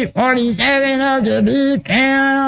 47 of the boot camp.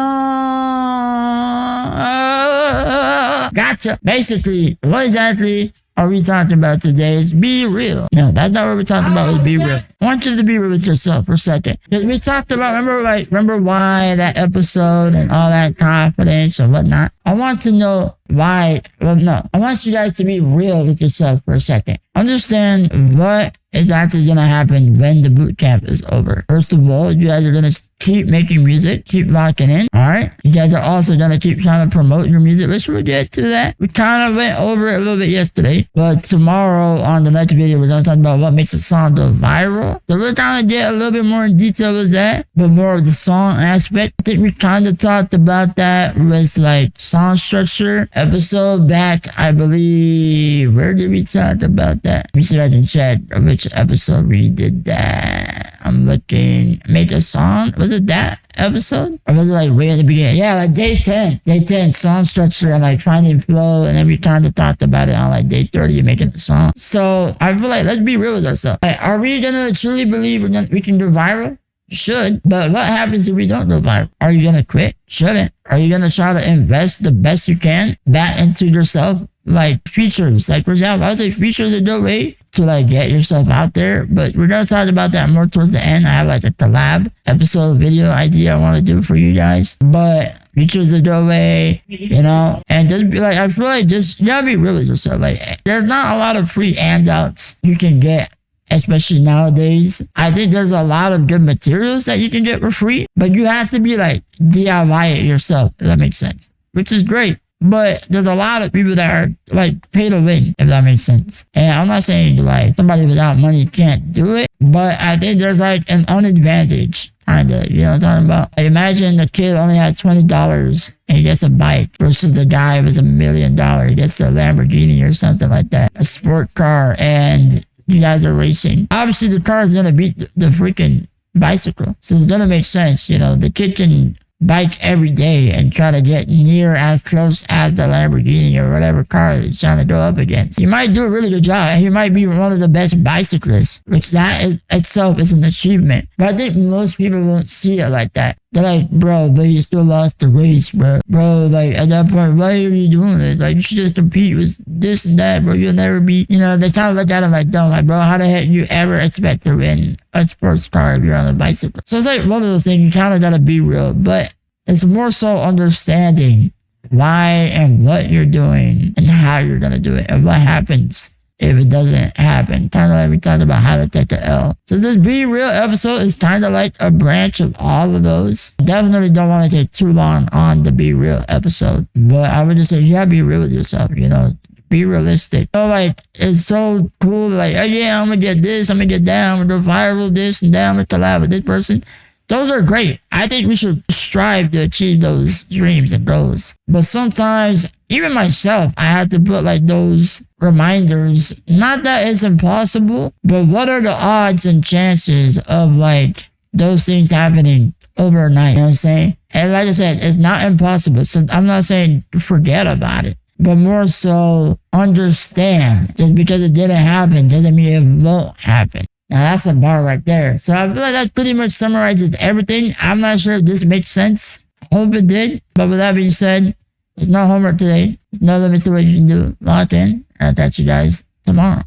Gotcha. Basically, what exactly are we talking about today? Is be real. No, that's not what we're talking about. Is be real. I want you to be real with yourself for a second. Because we talked about, remember why that episode and all that confidence and whatnot. I want to know why. Well, no, I want you guys to be real with yourself for a second. Understand what exactly is going to happen when the boot camp is over. First of all, you guys are going to keep making music, keep locking in. All right. You guys are also going to keep trying to promote your music, which we'll get to that. We kind of went over it a little bit yesterday, but tomorrow on the next video, we're going to talk about what makes a song go viral. So we're going to get a little bit more in detail with that, but more of the song aspect. I think we kind of talked about that with like song structure episode back, I believe. Where did we talk about that? Let me see if I can check which episode we did that. I'm looking. Make a song. Was it that episode? Or was it like way at the beginning? Yeah, like day 10. Day 10, song structure and like finding flow. And then we kind of talked about it on like day 30, making the song. So I feel like let's be real with ourselves. Like, are we going to truly believe we can do viral? Should. But what happens if we don't go viral? Are you going to quit? Shouldn't. Are you going to try to invest the best you can back into yourself? Like features. Like for example, I would say features are the way to like get yourself out there. But we're going to talk about that more towards the end. I have like a collab episode video idea I want to do for you guys. But features are the way, you know, and just be like, I feel like just, you gotta be real with yourself. Like there's not a lot of free handouts you can get. Especially nowadays, I think there's a lot of good materials that you can get for free, but you have to be like DIY it yourself, if that makes sense, which is great. But there's a lot of people that are like pay to win, if that makes sense. And I'm not saying like somebody without money can't do it, but I think there's like an unadvantage, kind of, you know what I'm talking about? Like, imagine the kid only had $20 and he gets a bike versus the guy who was $1 million, he gets a Lamborghini or something like that, a sport car, and you guys are racing. Obviously, the car is going to beat the freaking bicycle. So it's going to make sense. You know, the kid can bike every day and try to get near as close as the Lamborghini or whatever car he's trying to go up against. He might do a really good job. He might be one of the best bicyclists, which that is, itself is an achievement. But I think most people won't see it like that. They're like, bro, but you still lost the race, bro. Bro, like, at that point, why are you doing this? Like, you should just compete with this and that, bro. You'll never be, you know, they kind of look at him like, dumb. Like, bro, how the heck you ever expect to win a sports car if you're on a bicycle? So it's like one of those things, you kind of got to be real. But it's more so understanding why and what you're doing and how you're going to do it and what happens if it doesn't happen. Kind of like we talked about how to take the L. So this Be Real episode is kind of like a branch of all of those. Definitely don't want to take too long on the Be Real episode. But I would just say, you gotta be real with yourself, you know. Be realistic. So like, it's so cool. Like, oh yeah, I'm gonna get this, I'm gonna get that, I'm gonna go viral this and that, I'm gonna collab with this person. Those are great. I think we should strive to achieve those dreams and goals. But sometimes, even myself, I had to put like those reminders. Not that it's impossible, but what are the odds and chances of like those things happening overnight? You know what I'm saying? And like I said, it's not impossible. So I'm not saying forget about it, but more so understand. Just because it didn't happen doesn't mean it won't happen. Now that's a bar right there. So I feel like that pretty much summarizes everything. I'm not sure if this makes sense. I hope it did. But with that being said, there's no homework today. There's no limits to what you can do. Lock in. I'll catch you guys tomorrow.